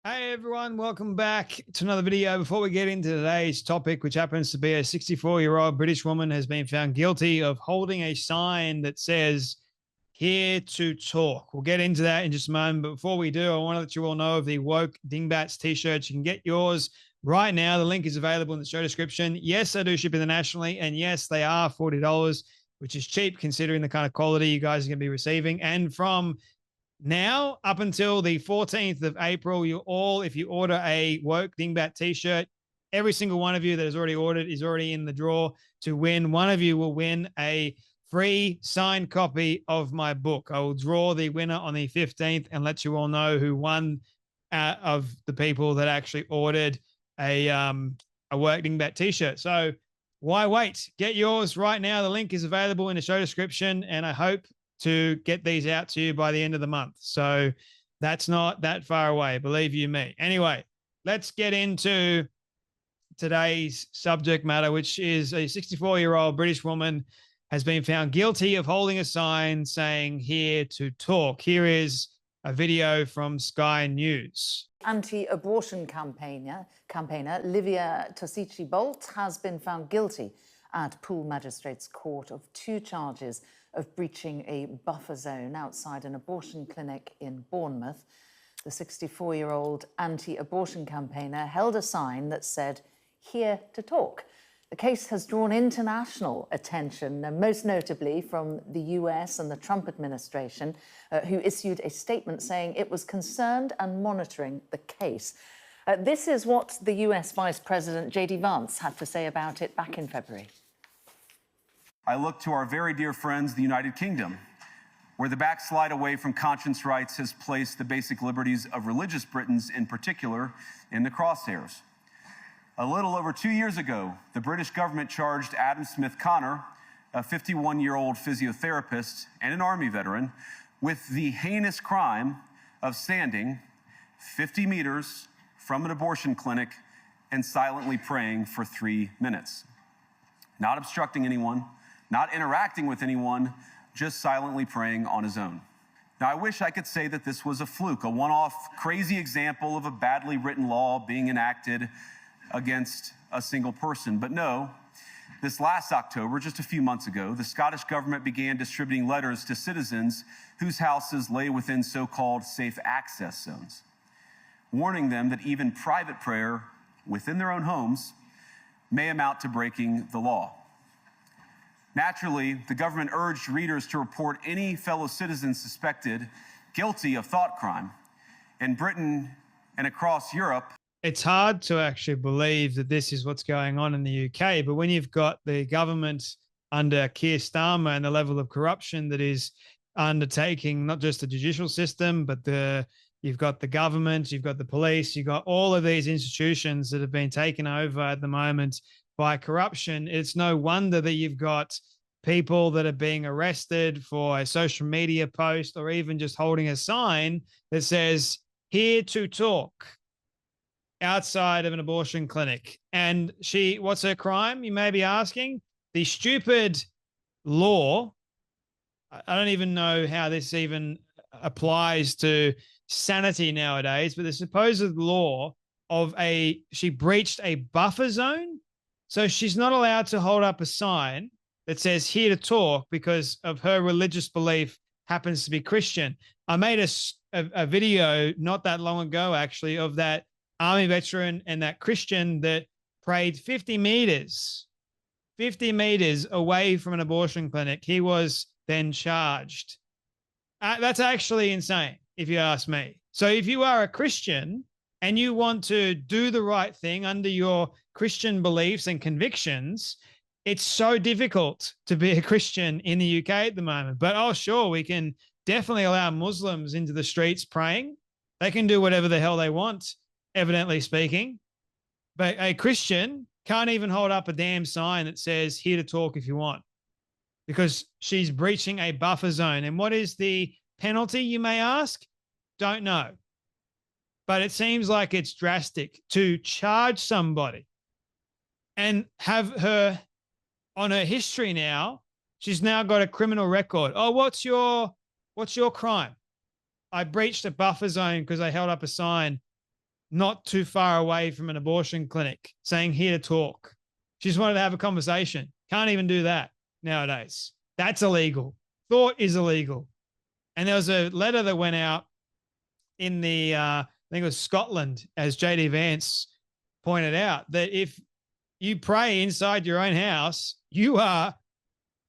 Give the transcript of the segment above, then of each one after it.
Hey everyone, welcome back to another video. Before we get into today's topic, which happens to be a 64-year-old British woman has been found guilty of holding a sign that says, "Here to talk." We'll get into that in just a moment. But before we do, I want to let you all know of the Woke Dingbats t-shirts. You can get yours right now. The link is available in the show description. Yes, I do ship internationally. And yes, they are $40, which is cheap considering the kind of quality you guys are going to be receiving. And from now up until the 14th of April, if you order a Woke Dingbat t-shirt, every single one of you that has already ordered is already in the draw to win. One of you will win a free signed copy of my book. I will draw the winner on the 15th and let you all know who won of the people that actually ordered a Woke Dingbat t-shirt. So why wait? Get yours right now. The link is available in the show description, and I hope to get these out to you by the end of the month. So that's not that far away, believe you me. Anyway, let's get into today's subject matter, which is a 64-year-old British woman has been found guilty of holding a sign saying "Here to talk." Here is a video from Sky News. Anti-abortion campaigner Livia Tosici-Bolt has been found guilty at Poole Magistrates Court of 2 charges of breaching a buffer zone outside an abortion clinic in Bournemouth. The 64-year-old anti-abortion campaigner held a sign that said, "Here to talk." The case has drawn international attention, most notably from the US and the Trump administration, who issued a statement saying it was concerned and monitoring the case. This is what the US Vice President J.D. Vance had to say about it back in February. I look to our very dear friends, the United Kingdom, where the backslide away from conscience rights has placed the basic liberties of religious Britons in particular in the crosshairs. A little over 2 years ago, the British government charged Adam Smith Connor, a 51-year-old physiotherapist and an Army veteran, with the heinous crime of standing 50 meters from an abortion clinic and silently praying for 3 minutes. Not obstructing anyone, not interacting with anyone, just silently praying on his own. Now, I wish I could say that this was a fluke, a one-off crazy example of a badly written law being enacted against a single person. But no, this last October, just a few months ago, the Scottish government began distributing letters to citizens whose houses lay within so-called safe access zones, warning them that even private prayer within their own homes may amount to breaking the law. Naturally, the government urged readers to report any fellow citizens suspected guilty of thought crime. In Britain and across Europe, it's hard to actually believe that this is what's going on in the UK, but when you've got the government under Keir Starmer and the level of corruption that is undertaking not just the judicial system, but you've got the government, you've got the police, you've got all of these institutions that have been taken over at the moment by corruption, it's no wonder that you've got people that are being arrested for a social media post or even just holding a sign that says "Here to talk" outside of an abortion clinic. And what's her crime, you may be asking? The stupid law, I don't even know how this even applies to sanity nowadays, but the supposed law of she breached a buffer zone. So she's not allowed to hold up a sign that says "Here to talk" because of her religious belief happens to be Christian. I made a video not that long ago, actually, of that Army veteran and that Christian that prayed 50 meters away from an abortion clinic. He was then charged. That's actually insane, if you ask me. So if you are a Christian and you want to do the right thing under your Christian beliefs and convictions, it's so difficult to be a Christian in the UK at the moment. But sure, we can definitely allow Muslims into the streets praying. They can do whatever the hell they want, evidently speaking. But a Christian can't even hold up a damn sign that says "Here to talk" if you want, because she's breaching a buffer zone. And what is the penalty, you may ask? Don't know. But it seems like it's drastic to charge somebody and have her on her history now. She's now got a criminal record. Oh, what's your crime? I breached a buffer zone because I held up a sign not too far away from an abortion clinic saying, here to talk. She just wanted to have a conversation. Can't even do that nowadays. That's illegal. Thought is illegal. And there was a letter that went out in the, I think it was Scotland, as JD Vance pointed out, that if you pray inside your own house, you are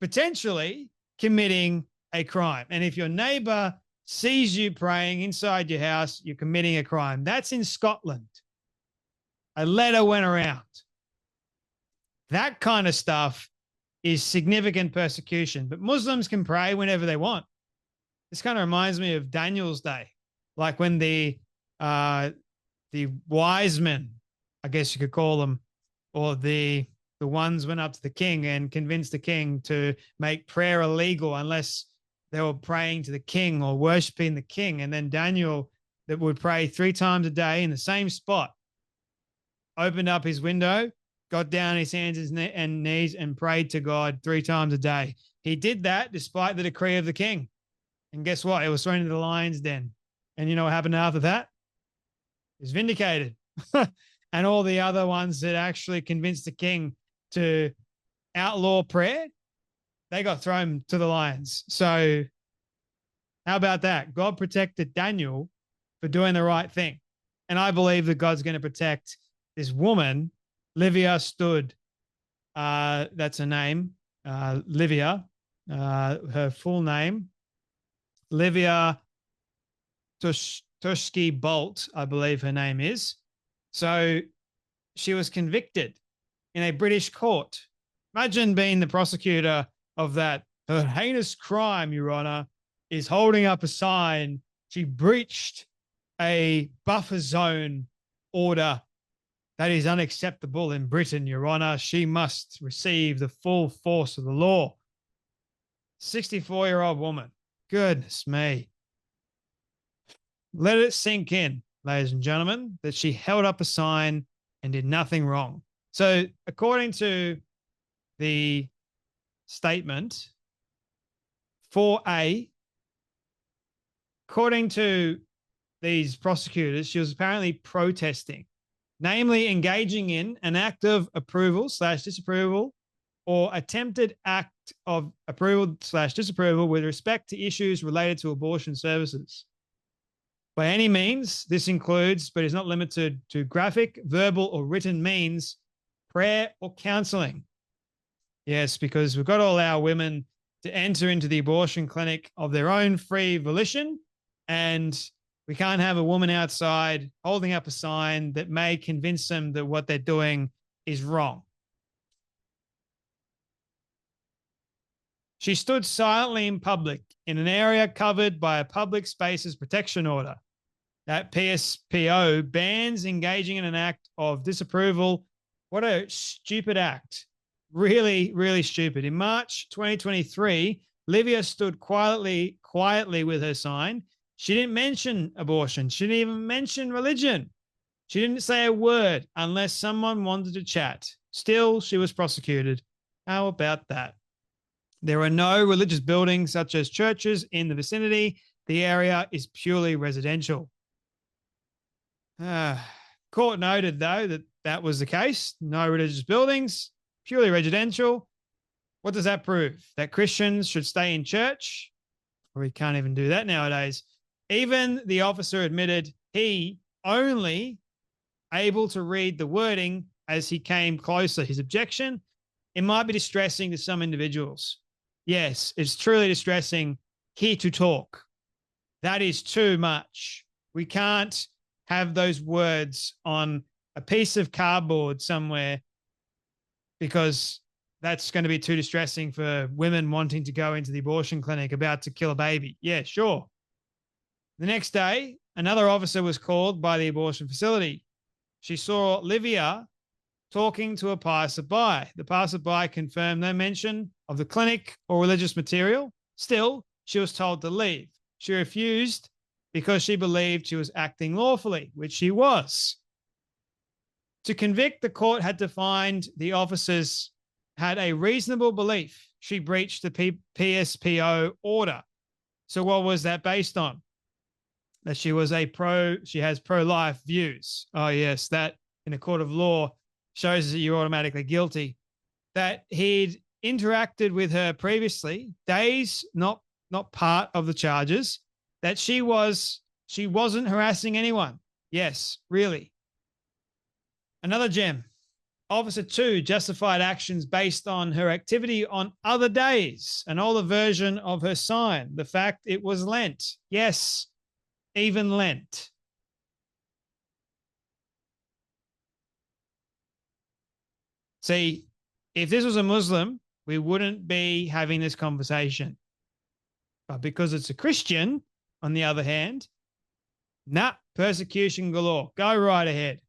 potentially committing a crime. And if your neighbor sees you praying inside your house, you're committing a crime. That's in Scotland. A letter went around. That kind of stuff is significant persecution, but Muslims can pray whenever they want. This kind of reminds me of Daniel's day, like when the wise men, I guess you could call them, or the ones went up to the king and convinced the king to make prayer illegal unless they were praying to the king or worshiping the king. And then Daniel, that would pray 3 times a day in the same spot, opened up his window, got down his hands and knees and prayed to God 3 times a day. He did that despite the decree of the king. And guess what? It was thrown into the lion's den. And you know what happened after that? He was vindicated. And all the other ones that actually convinced the king to outlaw prayer, they got thrown to the lions. So how about that? God protected Daniel for doing the right thing. And I believe that God's going to protect this woman, Livia Stood. That's her name, Livia. Her full name, Livia Tushki Bolt, I believe her name is. So she was convicted in a British court. Imagine being the prosecutor of that. Her heinous crime, Your Honor, is holding up a sign. She breached a buffer zone order that is unacceptable in Britain, Your Honor. She must receive the full force of the law. 64-year-old woman. Goodness me. Let it sink in, ladies and gentlemen, that she held up a sign and did nothing wrong. So according to the statement 4A, according to these prosecutors, she was apparently protesting, namely engaging in an act of approval/disapproval or attempted act of approval/disapproval with respect to issues related to abortion services. By any means, this includes, but is not limited to, graphic, verbal, or written means, prayer, or counseling. Yes, because we've got to allow women to enter into the abortion clinic of their own free volition, and we can't have a woman outside holding up a sign that may convince them that what they're doing is wrong. She stood silently in public in an area covered by a public spaces protection order. That PSPO bans engaging in an act of disapproval. What a stupid act. Really, really stupid. In March 2023, Livia stood quietly with her sign. She didn't mention abortion. She didn't even mention religion. She didn't say a word unless someone wanted to chat. Still, she was prosecuted. How about that? There are no religious buildings such as churches in the vicinity. The area is purely residential. Court noted, though, that was the case. No religious buildings, purely residential. What does that prove? That Christians should stay in church? We can't even do that nowadays. Even the officer admitted he only able to read the wording as he came closer. His objection, it might be distressing to some individuals. Yes, it's truly distressing here to talk. That is too much. We can't have those words on a piece of cardboard somewhere because that's going to be too distressing for women wanting to go into the abortion clinic about to kill a baby. Yeah, sure. The next day, another officer was called by the abortion facility. She saw Livia talking to a passerby. The passerby confirmed no mention of the clinic or religious material. Still, she was told to leave. She refused because she believed she was acting lawfully, which she was. To convict, the court had to find the officers had a reasonable belief she breached the PSPO order. So what was that based on? that she has pro-life views. Oh yes, that in a court of law shows that you're automatically guilty. That he'd interacted with her previously, days, not part of the charges, that she wasn't harassing anyone. Yes, really. Another gem. Officer 2 justified actions based on her activity on other days, an older version of her sign, the fact it was Lent. Yes, even Lent. See, if this was a Muslim, we wouldn't be having this conversation. But because it's a Christian, on the other hand, persecution galore. Go right ahead.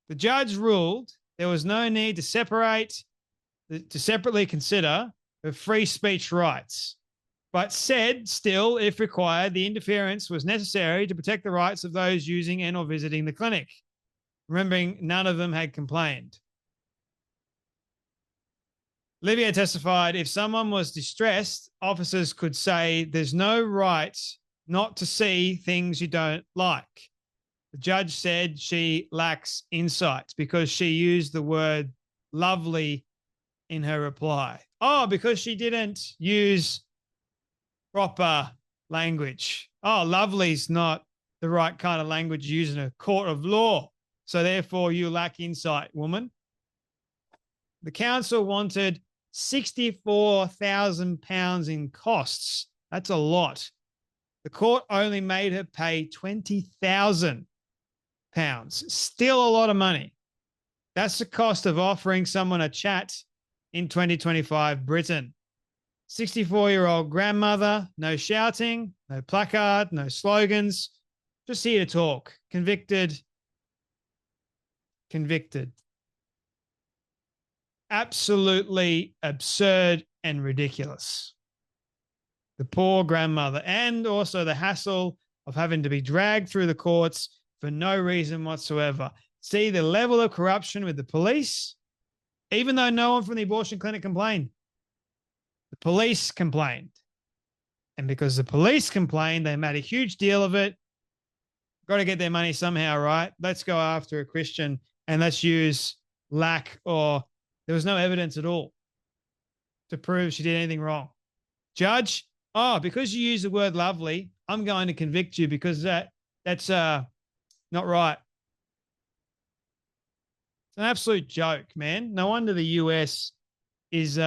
The judge ruled there was no need to separately consider her free speech rights, but said still, if required, the interference was necessary to protect the rights of those using and or visiting the clinic. Remembering none of them had complained. Livia testified if someone was distressed, officers could say there's no right not to see things you don't like. The judge said she lacks insight because she used the word lovely in her reply. Oh, because she didn't use proper language. Oh, lovely's not the right kind of language used in a court of law. So therefore you lack insight, woman. The council wanted £64,000 in costs. That's a lot. The court only made her pay £20,000. Still a lot of money. That's the cost of offering someone a chat in 2025 Britain. 64-year-old grandmother, no shouting, no placard, no slogans, just here to talk. Convicted. Absolutely absurd and ridiculous. The poor grandmother, and also the hassle of having to be dragged through the courts for no reason whatsoever. See the level of corruption with the police, even though no one from the abortion clinic complained. The police complained. And because the police complained, they made a huge deal of it. Got to get their money somehow, right? Let's go after a Christian and let's use lack or there was no evidence at all to prove she did anything wrong. Judge, because you use the word lovely, I'm going to convict you because that's not right. It's an absolute joke, man. No wonder the US is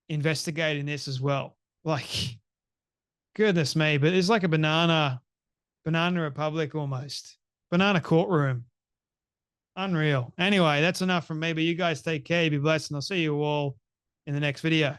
investigating this as well. Like, goodness me, but it's like a banana republic almost. Banana courtroom. Unreal. Anyway, that's enough from me, but you guys take care, be blessed, and I'll see you all in the next video.